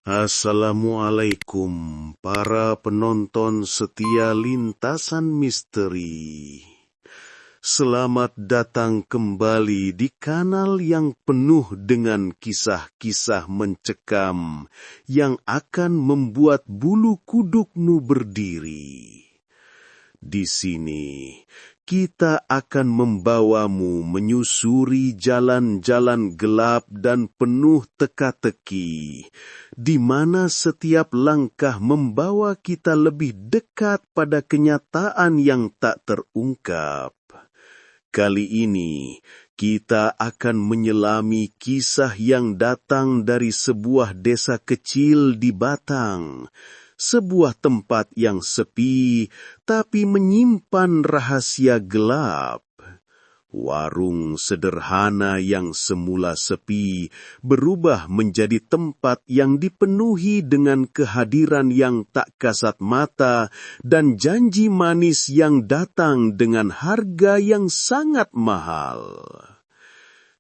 Assalamualaikum para penonton setia Lintasan Misteri. Selamat datang kembali di kanal yang penuh dengan kisah-kisah mencekam yang akan membuat bulu kudukmu berdiri. Di sini, kita akan membawamu menyusuri jalan-jalan gelap dan penuh teka-teki, di mana setiap langkah membawa kita lebih dekat pada kenyataan yang tak terungkap. Kali ini, kita akan menyelami kisah yang datang dari sebuah desa kecil di Batang, sebuah tempat yang sepi tapi menyimpan rahasia gelap. Warung sederhana yang semula sepi berubah menjadi tempat yang dipenuhi dengan kehadiran yang tak kasat mata dan janji manis yang datang dengan harga yang sangat mahal.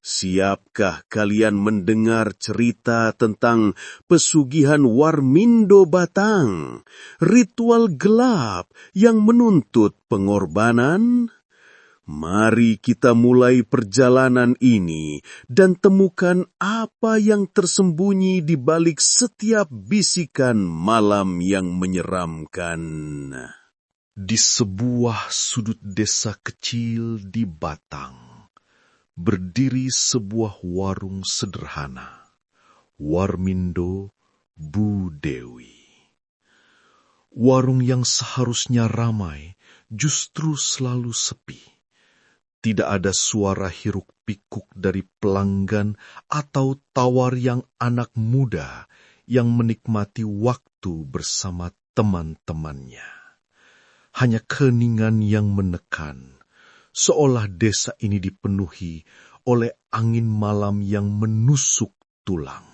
Siapkah kalian mendengar cerita tentang pesugihan Warmindo Batang, ritual gelap yang menuntut pengorbanan? Mari kita mulai perjalanan ini dan temukan apa yang tersembunyi di balik setiap bisikan malam yang menyeramkan. Di sebuah sudut desa kecil di Batang, berdiri sebuah warung sederhana, Warmindo Bu Dewi. Warung yang seharusnya ramai justru selalu sepi. Tidak ada suara hiruk-pikuk dari pelanggan atau tawar yang anak muda yang menikmati waktu bersama teman-temannya. Hanya keheningan yang menekan, seolah desa ini dipenuhi oleh angin malam yang menusuk tulang.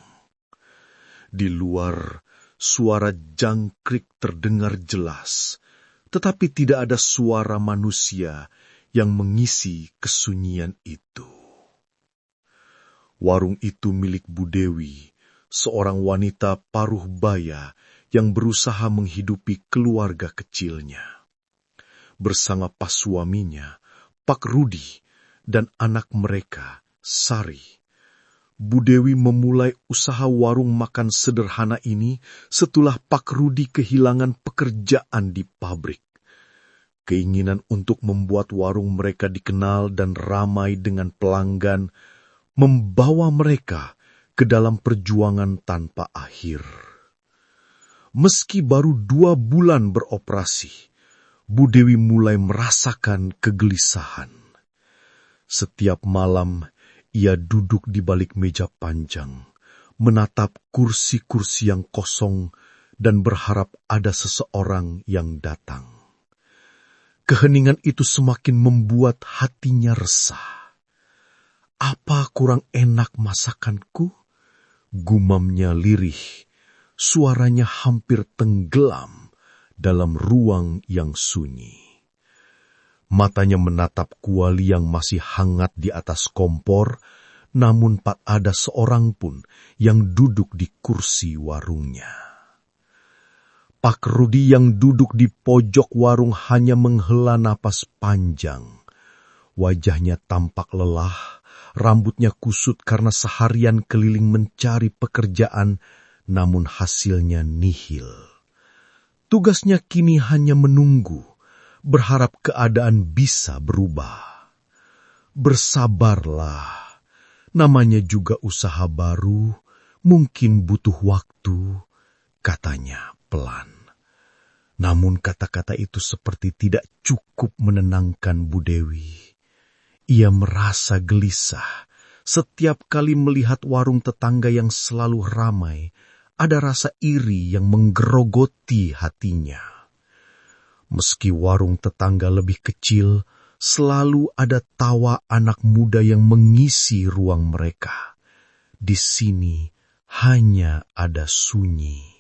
Di luar, suara jangkrik terdengar jelas, tetapi tidak ada suara manusia yang mengisi kesunyian itu. Warung itu milik Bu Dewi, seorang wanita paruh baya yang berusaha menghidupi keluarga kecilnya. Bersama pas suaminya, Pak Rudi, dan anak mereka, Sari, Bu Dewi memulai usaha warung makan sederhana ini setelah Pak Rudi kehilangan pekerjaan di pabrik. Keinginan untuk membuat warung mereka dikenal dan ramai dengan pelanggan membawa mereka ke dalam perjuangan tanpa akhir. Meski baru 2 bulan beroperasi, Bu Dewi mulai merasakan kegelisahan. Setiap malam, ia duduk di balik meja panjang, menatap kursi-kursi yang kosong dan berharap ada seseorang yang datang. Keheningan itu semakin membuat hatinya resah. Apa kurang enak masakanku? Gumamnya lirih, suaranya hampir tenggelam dalam ruang yang sunyi. Matanya menatap kuali yang masih hangat di atas kompor, namun tak ada seorang pun yang duduk di kursi warungnya. Pak Rudi yang duduk di pojok warung hanya menghela napas panjang. Wajahnya tampak lelah, rambutnya kusut karena seharian keliling mencari pekerjaan, namun hasilnya nihil. Tugasnya kini hanya menunggu, berharap keadaan bisa berubah. Bersabarlah, namanya juga usaha baru, mungkin butuh waktu, katanya pelan. Namun kata-kata itu seperti tidak cukup menenangkan Bu Dewi. Ia merasa gelisah. Setiap kali melihat warung tetangga yang selalu ramai, ada rasa iri yang menggerogoti hatinya. Meski warung tetangga lebih kecil, selalu ada tawa anak muda yang mengisi ruang mereka. Di sini hanya ada sunyi.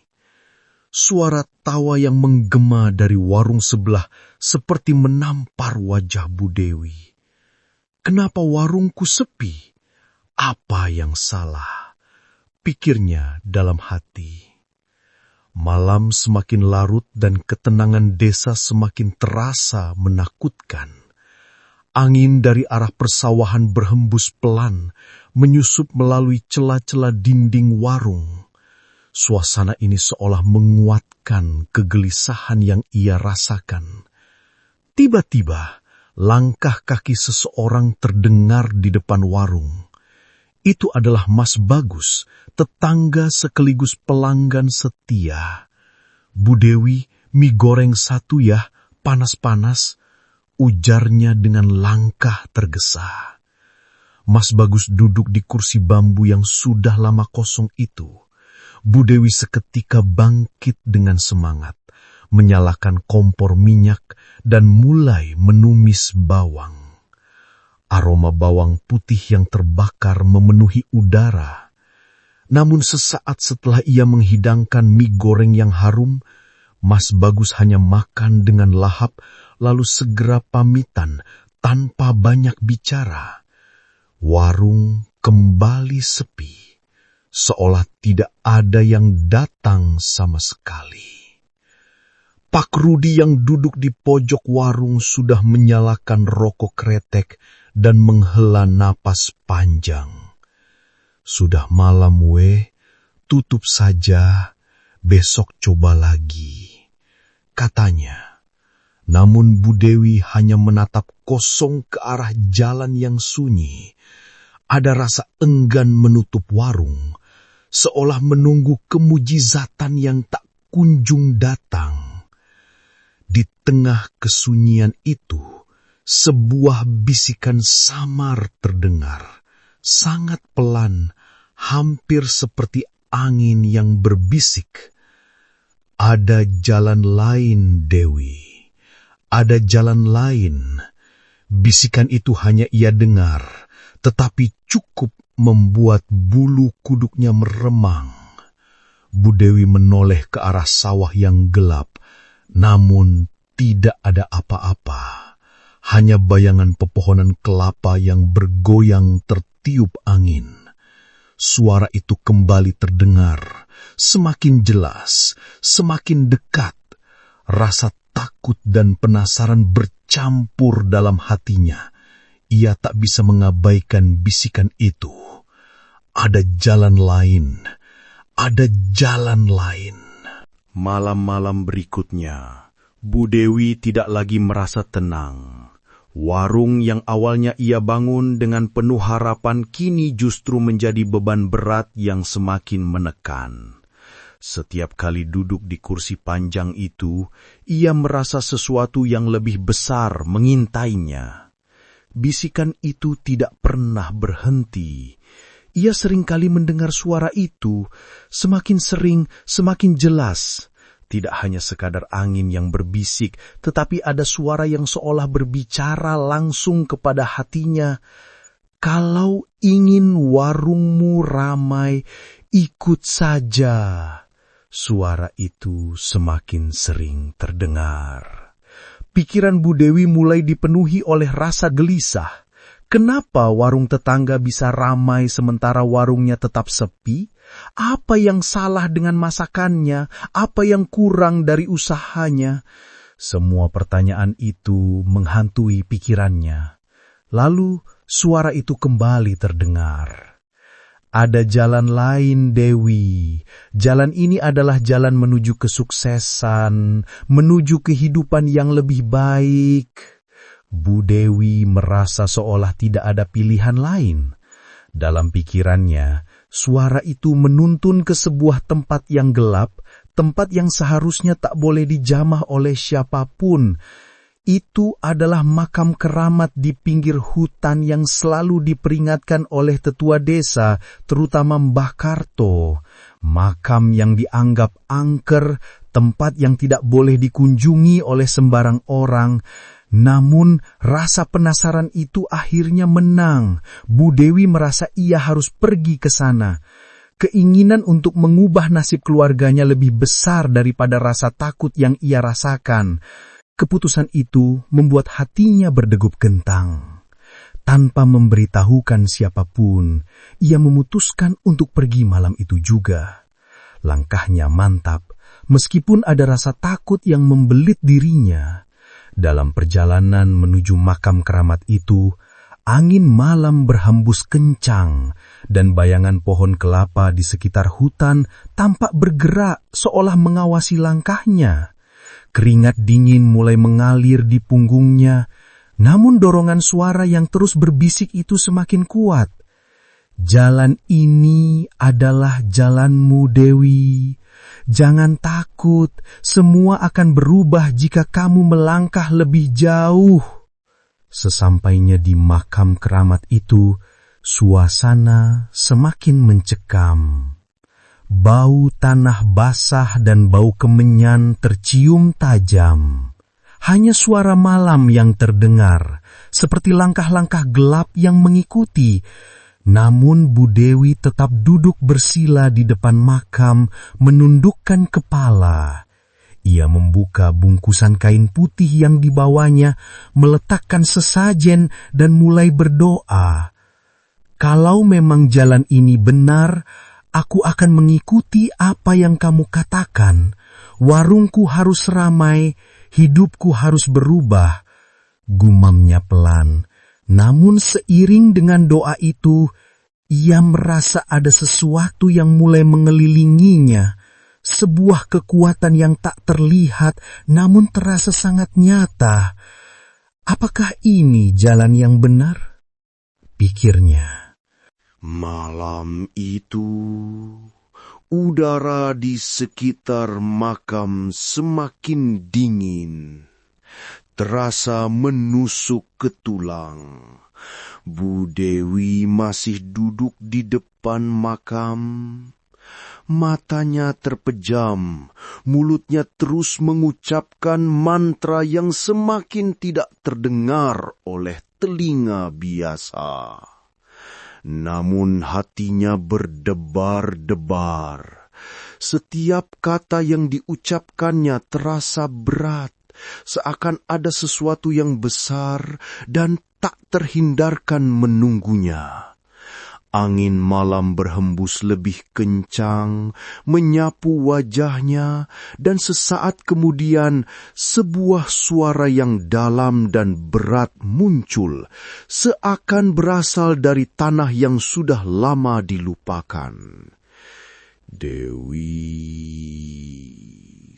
Suara tawa yang menggema dari warung sebelah seperti menampar wajah Bu Dewi. Kenapa warungku sepi? Apa yang salah? Pikirnya dalam hati. Malam semakin larut dan ketenangan desa semakin terasa menakutkan. Angin dari arah persawahan berhembus pelan, menyusup melalui celah-celah dinding warung. Suasana ini seolah menguatkan kegelisahan yang ia rasakan. Tiba-tiba, langkah kaki seseorang terdengar di depan warung. Itu adalah Mas Bagus, tetangga sekaligus pelanggan setia. "Bu Dewi, mie goreng satu ya, panas-panas," ujarnya dengan langkah tergesa. Mas Bagus duduk di kursi bambu yang sudah lama kosong itu. Bu Dewi seketika bangkit dengan semangat, menyalakan kompor minyak dan mulai menumis bawang. Aroma bawang putih yang terbakar memenuhi udara. Namun sesaat setelah ia menghidangkan mie goreng yang harum, Mas Bagus hanya makan dengan lahap, lalu segera pamitan tanpa banyak bicara. Warung kembali sepi, seolah tidak ada yang datang sama sekali. Pak Rudi yang duduk di pojok warung sudah menyalakan rokok kretek dan menghela napas panjang. "Sudah malam weh, tutup saja, besok coba lagi," katanya. Namun Bu Dewi hanya menatap kosong ke arah jalan yang sunyi. Ada rasa enggan menutup warung, seolah menunggu kemujizatan yang tak kunjung datang. Di tengah kesunyian itu, sebuah bisikan samar terdengar, sangat pelan, hampir seperti angin yang berbisik. "Ada jalan lain, Dewi. Ada jalan lain." Bisikan itu hanya ia dengar, tetapi cukup membuat bulu kuduknya meremang. Bu Dewi menoleh ke arah sawah yang gelap, namun tidak ada apa-apa. Hanya bayangan pepohonan kelapa yang bergoyang tertiup angin. Suara itu kembali terdengar, semakin jelas, semakin dekat. Rasa takut dan penasaran bercampur dalam hatinya. Ia tak bisa mengabaikan bisikan itu. Ada jalan lain, ada jalan lain. Malam-malam berikutnya, Bu Dewi tidak lagi merasa tenang. Warung yang awalnya ia bangun dengan penuh harapan kini justru menjadi beban berat yang semakin menekan. Setiap kali duduk di kursi panjang itu, ia merasa sesuatu yang lebih besar mengintainya. Bisikan itu tidak pernah berhenti. Ia seringkali mendengar suara itu, semakin sering, semakin jelas. Tidak hanya sekadar angin yang berbisik, tetapi ada suara yang seolah berbicara langsung kepada hatinya. "Kalau ingin warungmu ramai, ikut saja." Suara itu semakin sering terdengar. Pikiran Bu Dewi mulai dipenuhi oleh rasa gelisah. Kenapa warung tetangga bisa ramai sementara warungnya tetap sepi? Apa yang salah dengan masakannya? Apa yang kurang dari usahanya? Semua pertanyaan itu menghantui pikirannya. Lalu suara itu kembali terdengar. "Ada jalan lain, Dewi. Jalan ini adalah jalan menuju kesuksesan, menuju kehidupan yang lebih baik." Bu Dewi merasa seolah tidak ada pilihan lain. Dalam pikirannya, suara itu menuntun ke sebuah tempat yang gelap, tempat yang seharusnya tak boleh dijamah oleh siapapun. Itu adalah makam keramat di pinggir hutan yang selalu diperingatkan oleh tetua desa, terutama Mbah Karto. Makam yang dianggap angker, tempat yang tidak boleh dikunjungi oleh sembarang orang. Namun rasa penasaran itu akhirnya menang. Bu Dewi merasa ia harus pergi ke sana. Keinginan untuk mengubah nasib keluarganya lebih besar daripada rasa takut yang ia rasakan. Keputusan itu membuat hatinya berdegup gentang. Tanpa memberitahukan siapapun, ia memutuskan untuk pergi malam itu juga. Langkahnya mantap, meskipun ada rasa takut yang membelit dirinya. Dalam perjalanan menuju makam keramat itu, angin malam berhembus kencang dan bayangan pohon kelapa di sekitar hutan tampak bergerak seolah mengawasi langkahnya. Keringat dingin mulai mengalir di punggungnya, namun dorongan suara yang terus berbisik itu semakin kuat. Jalan ini adalah jalanmu, Dewi. Jangan takut, semua akan berubah jika kamu melangkah lebih jauh. Sesampainya di makam keramat itu, suasana semakin mencekam. Bau tanah basah dan bau kemenyan tercium tajam. Hanya suara malam yang terdengar, seperti langkah-langkah gelap yang mengikuti. Namun Bu Dewi tetap duduk bersila di depan makam, menundukkan kepala. Ia membuka bungkusan kain putih yang dibawanya, meletakkan sesajen dan mulai berdoa. Kalau memang jalan ini benar, aku akan mengikuti apa yang kamu katakan. Warungku harus ramai, hidupku harus berubah. Gumamnya pelan. Namun seiring dengan doa itu, ia merasa ada sesuatu yang mulai mengelilinginya. Sebuah kekuatan yang tak terlihat namun terasa sangat nyata. Apakah ini jalan yang benar? Pikirnya. Malam itu, udara di sekitar makam semakin dingin. Terasa menusuk ke tulang. Bu Dewi masih duduk di depan makam. Matanya terpejam, mulutnya terus mengucapkan mantra yang semakin tidak terdengar oleh telinga biasa. Namun hatinya berdebar-debar. Setiap kata yang diucapkannya terasa berat. Seakan ada sesuatu yang besar dan tak terhindarkan menunggunya. Angin malam berhembus lebih kencang, menyapu wajahnya, dan sesaat kemudian sebuah suara yang dalam dan berat muncul, seakan berasal dari tanah yang sudah lama dilupakan. Dewi.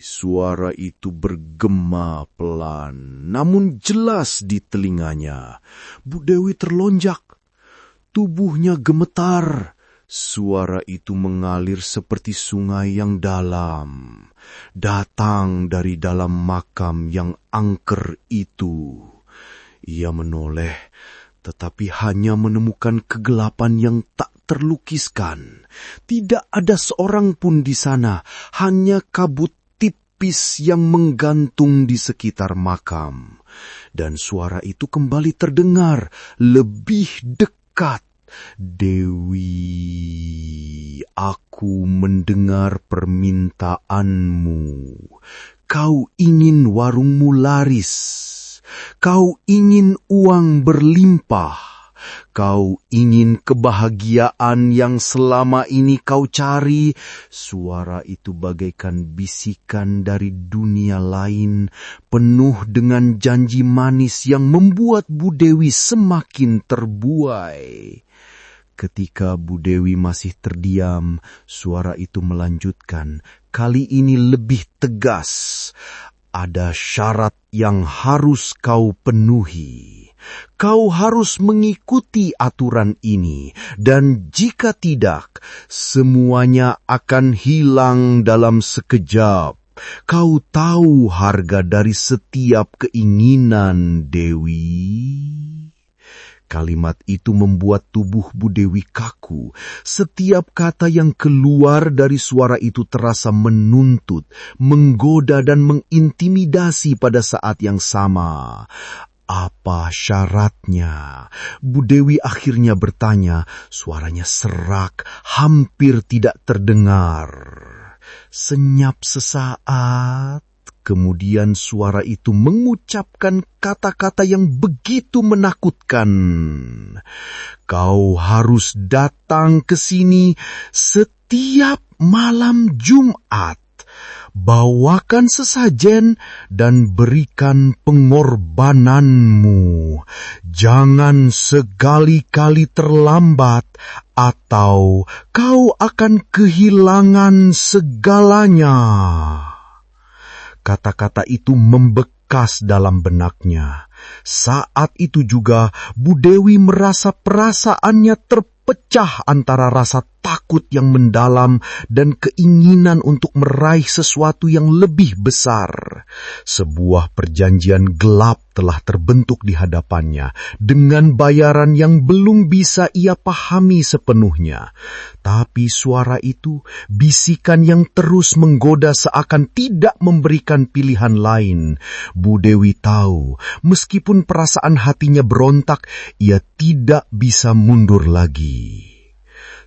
Suara itu bergema pelan, namun jelas di telinganya. Bu Dewi terlonjak. Tubuhnya gemetar. Suara itu mengalir seperti sungai yang dalam. Datang dari dalam makam yang angker itu. Ia menoleh, tetapi hanya menemukan kegelapan yang tak terlukiskan. Tidak ada seorang pun di sana, hanya kabut yang menggantung di sekitar makam. Dan suara itu kembali terdengar, lebih dekat. Dewi, aku mendengar permintaanmu. Kau ingin warungmu laris. Kau ingin uang berlimpah. Kau ingin kebahagiaan yang selama ini kau cari. Suara itu bagaikan bisikan dari dunia lain, penuh dengan janji manis yang membuat Bu Dewi semakin terbuai. Ketika Bu Dewi masih terdiam, suara itu melanjutkan, kali ini lebih tegas. Ada syarat yang harus kau penuhi. Kau harus mengikuti aturan ini, dan jika tidak, semuanya akan hilang dalam sekejap. Kau tahu harga dari setiap keinginan, Dewi. Kalimat itu membuat tubuh Bu Dewi kaku. Setiap kata yang keluar dari suara itu terasa menuntut, menggoda dan mengintimidasi pada saat yang sama. Apa syaratnya? Bu Dewi akhirnya bertanya, suaranya serak, hampir tidak terdengar. Senyap sesaat, kemudian suara itu mengucapkan kata-kata yang begitu menakutkan. Kau harus datang ke sini setiap malam Jumat, bawakan sesajen dan berikan pengorbananmu. Jangan sekali-kali terlambat, atau kau akan kehilangan segalanya." Kata-kata itu membekas dalam benaknya. Saat itu juga Bu Dewi merasa perasaannya terpecah antara rasa takut yang mendalam dan keinginan untuk meraih sesuatu yang lebih besar. Sebuah perjanjian gelap telah terbentuk di hadapannya dengan bayaran yang belum bisa ia pahami sepenuhnya. Tapi suara itu, bisikan yang terus menggoda seakan tidak memberikan pilihan lain. Bu Dewi tahu, meskipun perasaan hatinya berontak, ia tidak bisa mundur lagi.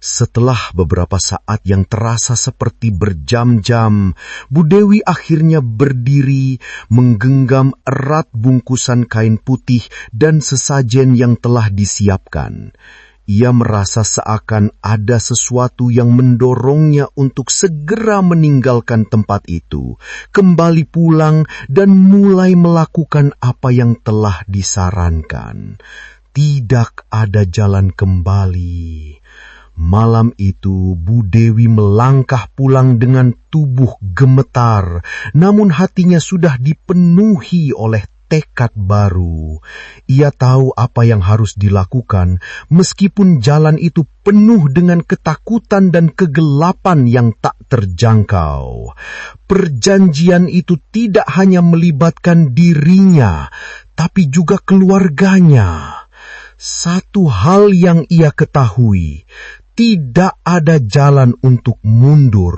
Setelah beberapa saat yang terasa seperti berjam-jam, Bu Dewi akhirnya berdiri, menggenggam erat bungkusan kain putih dan sesajen yang telah disiapkan. Ia merasa seakan ada sesuatu yang mendorongnya untuk segera meninggalkan tempat itu, kembali pulang dan mulai melakukan apa yang telah disarankan. Tidak ada jalan kembali. Malam itu Bu Dewi melangkah pulang dengan tubuh gemetar, namun hatinya sudah dipenuhi oleh tekad baru. Ia tahu apa yang harus dilakukan, meskipun jalan itu penuh dengan ketakutan dan kegelapan yang tak terjangkau. Perjanjian itu tidak hanya melibatkan dirinya, tapi juga keluarganya. Satu hal yang ia ketahui, tidak ada jalan untuk mundur.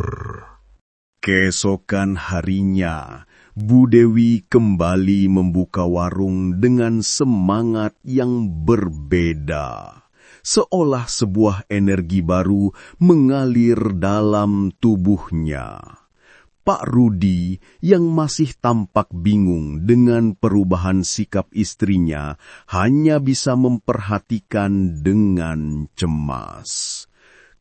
Keesokan harinya, Bu Dewi kembali membuka warung dengan semangat yang berbeda. Seolah sebuah energi baru mengalir dalam tubuhnya. Pak Rudi yang masih tampak bingung dengan perubahan sikap istrinya hanya bisa memperhatikan dengan cemas.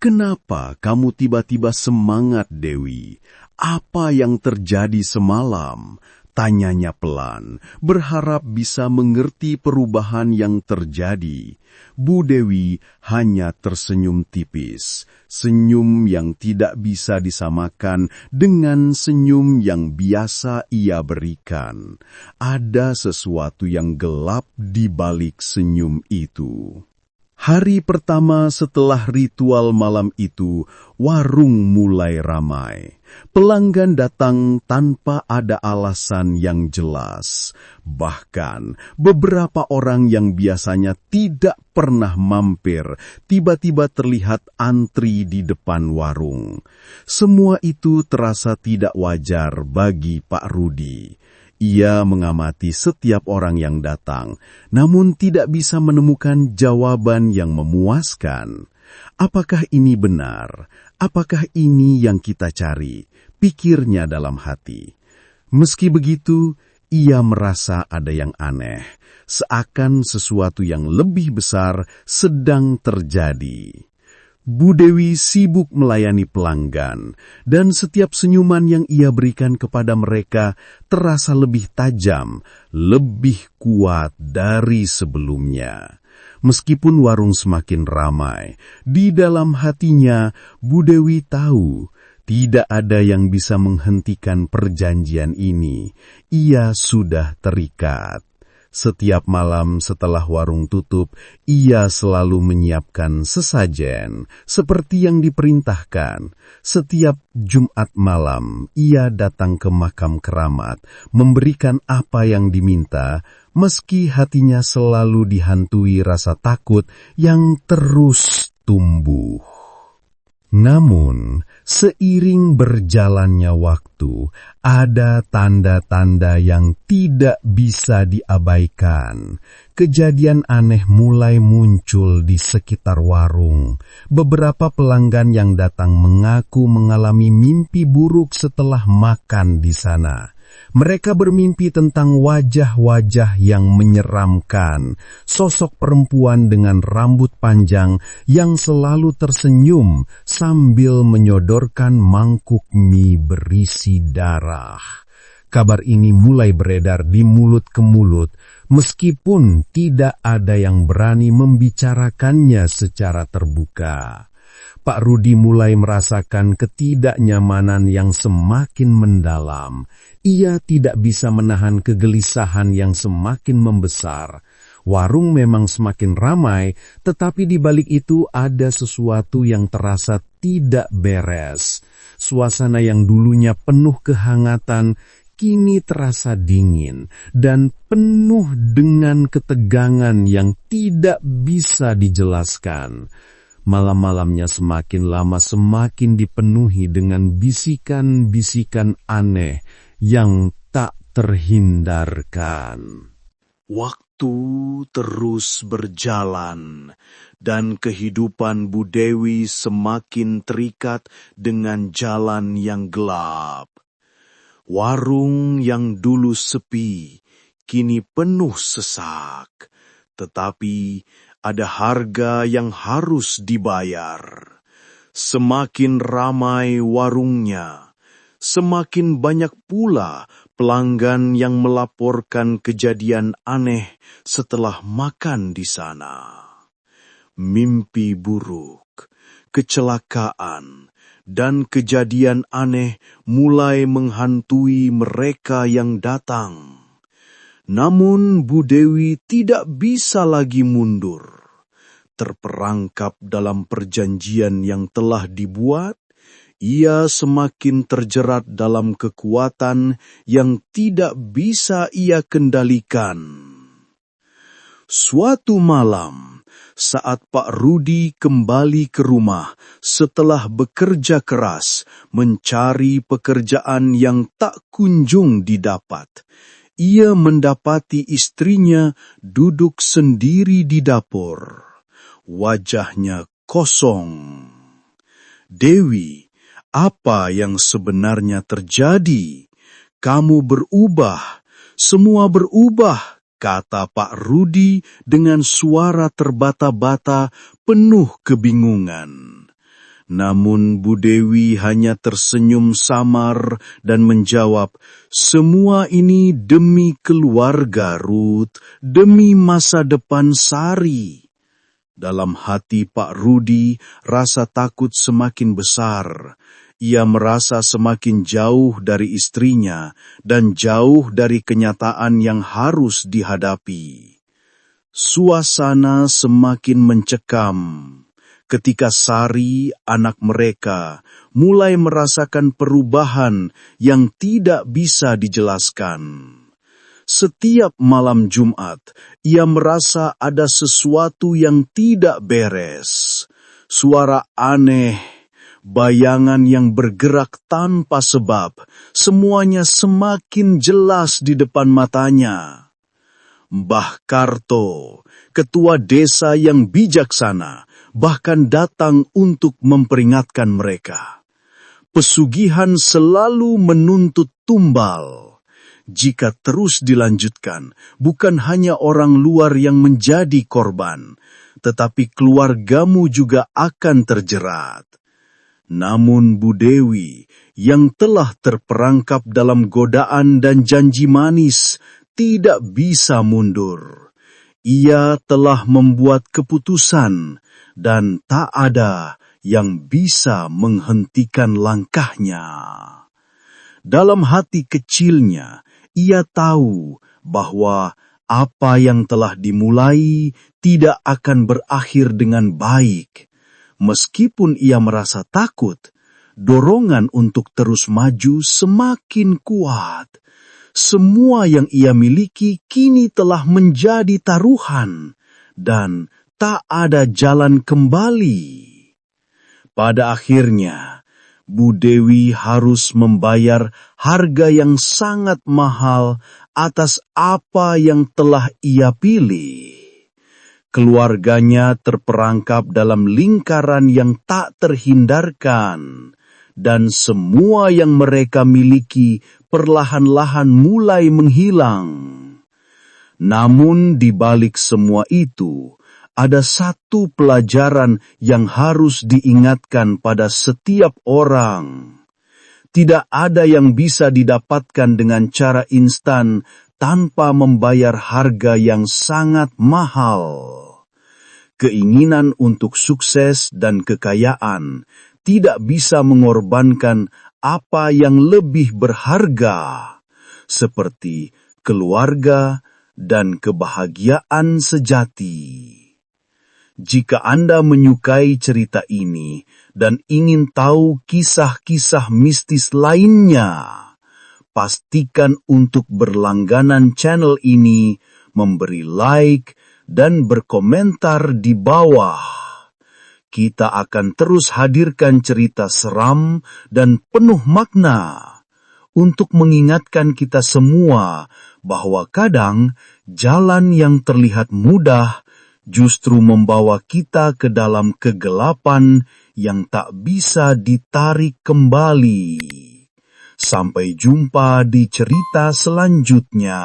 "Kenapa kamu tiba-tiba semangat, Dewi? Apa yang terjadi semalam?" tanyanya pelan, berharap bisa mengerti perubahan yang terjadi. Bu Dewi hanya tersenyum tipis, senyum yang tidak bisa disamakan dengan senyum yang biasa ia berikan. Ada sesuatu yang gelap di balik senyum itu. Hari pertama setelah ritual malam itu, warung mulai ramai. Pelanggan datang tanpa ada alasan yang jelas. Bahkan beberapa orang yang biasanya tidak pernah mampir, tiba-tiba terlihat antri di depan warung. Semua itu terasa tidak wajar bagi Pak Rudi. Ia mengamati setiap orang yang datang, namun tidak bisa menemukan jawaban yang memuaskan. Apakah ini benar? Apakah ini yang kita cari? Pikirnya dalam hati. Meski begitu, ia merasa ada yang aneh, seakan sesuatu yang lebih besar sedang terjadi. Bu Dewi sibuk melayani pelanggan, dan setiap senyuman yang ia berikan kepada mereka terasa lebih tajam, lebih kuat dari sebelumnya. Meskipun warung semakin ramai, di dalam hatinya Bu Dewi tahu tidak ada yang bisa menghentikan perjanjian ini. Ia sudah terikat. Setiap malam setelah warung tutup, ia selalu menyiapkan sesajen seperti yang diperintahkan. Setiap Jumat malam, ia datang ke makam keramat, memberikan apa yang diminta, meski hatinya selalu dihantui rasa takut yang terus tumbuh. Namun, seiring berjalannya waktu, ada tanda-tanda yang tidak bisa diabaikan. Kejadian aneh mulai muncul di sekitar warung. Beberapa pelanggan yang datang mengaku mengalami mimpi buruk setelah makan di sana. Mereka bermimpi tentang wajah-wajah yang menyeramkan, sosok perempuan dengan rambut panjang yang selalu tersenyum sambil menyodorkan mangkuk mie berisi darah. Kabar ini mulai beredar di mulut ke mulut, meskipun tidak ada yang berani membicarakannya secara terbuka. Pak Rudi mulai merasakan ketidaknyamanan yang semakin mendalam. Ia tidak bisa menahan kegelisahan yang semakin membesar. Warung memang semakin ramai, tetapi di balik itu ada sesuatu yang terasa tidak beres. Suasana yang dulunya penuh kehangatan, kini terasa dingin dan penuh dengan ketegangan yang tidak bisa dijelaskan. Malam-malamnya semakin lama semakin dipenuhi dengan bisikan-bisikan aneh yang tak terhindarkan. Waktu terus berjalan, dan kehidupan Bu Dewi semakin terikat dengan jalan yang gelap. Warung yang dulu sepi, kini penuh sesak, tetapi ada harga yang harus dibayar. Semakin ramai warungnya, semakin banyak pula pelanggan yang melaporkan kejadian aneh setelah makan di sana. Mimpi buruk, kecelakaan, dan kejadian aneh mulai menghantui mereka yang datang. Namun Bu Dewi tidak bisa lagi mundur. Terperangkap dalam perjanjian yang telah dibuat, ia semakin terjerat dalam kekuatan yang tidak bisa ia kendalikan. Suatu malam, saat Pak Rudi kembali ke rumah setelah bekerja keras mencari pekerjaan yang tak kunjung didapat, ia mendapati istrinya duduk sendiri di dapur. Wajahnya kosong. "Dewi, apa yang sebenarnya terjadi? Kamu berubah, semua berubah," kata Pak Rudi dengan suara terbata-bata penuh kebingungan. Namun Bu Dewi hanya tersenyum samar dan menjawab, "Semua ini demi keluarga, Ruth, demi masa depan Sari." Dalam hati Pak Rudi, rasa takut semakin besar. Ia merasa semakin jauh dari istrinya dan jauh dari kenyataan yang harus dihadapi. Suasana semakin mencekam ketika Sari, anak mereka, mulai merasakan perubahan yang tidak bisa dijelaskan. Setiap malam Jumat, ia merasa ada sesuatu yang tidak beres. Suara aneh, bayangan yang bergerak tanpa sebab, semuanya semakin jelas di depan matanya. Mbah Karto, ketua desa yang bijaksana, bahkan datang untuk memperingatkan mereka. Pesugihan selalu menuntut tumbal. Jika terus dilanjutkan, bukan hanya orang luar yang menjadi korban, tetapi keluargamu juga akan terjerat. Namun Bu Dewi, yang telah terperangkap dalam godaan dan janji manis, tidak bisa mundur. Ia telah membuat keputusan, dan tak ada yang bisa menghentikan langkahnya. Dalam hati kecilnya, ia tahu bahwa apa yang telah dimulai tidak akan berakhir dengan baik. Meskipun ia merasa takut, dorongan untuk terus maju semakin kuat. Semua yang ia miliki kini telah menjadi taruhan, dan tak ada jalan kembali. Pada akhirnya, Bu Dewi harus membayar harga yang sangat mahal atas apa yang telah ia pilih. Keluarganya terperangkap dalam lingkaran yang tak terhindarkan, dan semua yang mereka miliki perlahan-lahan mulai menghilang. Namun di balik semua itu, ada satu pelajaran yang harus diingatkan pada setiap orang. Tidak ada yang bisa didapatkan dengan cara instan tanpa membayar harga yang sangat mahal. Keinginan untuk sukses dan kekayaan tidak bisa mengorbankan apa yang lebih berharga, seperti keluarga dan kebahagiaan sejati. Jika Anda menyukai cerita ini dan ingin tahu kisah-kisah mistis lainnya, pastikan untuk berlangganan channel ini, memberi like, dan berkomentar di bawah. Kita akan terus hadirkan cerita seram dan penuh makna untuk mengingatkan kita semua bahwa kadang jalan yang terlihat mudah justru membawa kita ke dalam kegelapan yang tak bisa ditarik kembali. Sampai jumpa di cerita selanjutnya.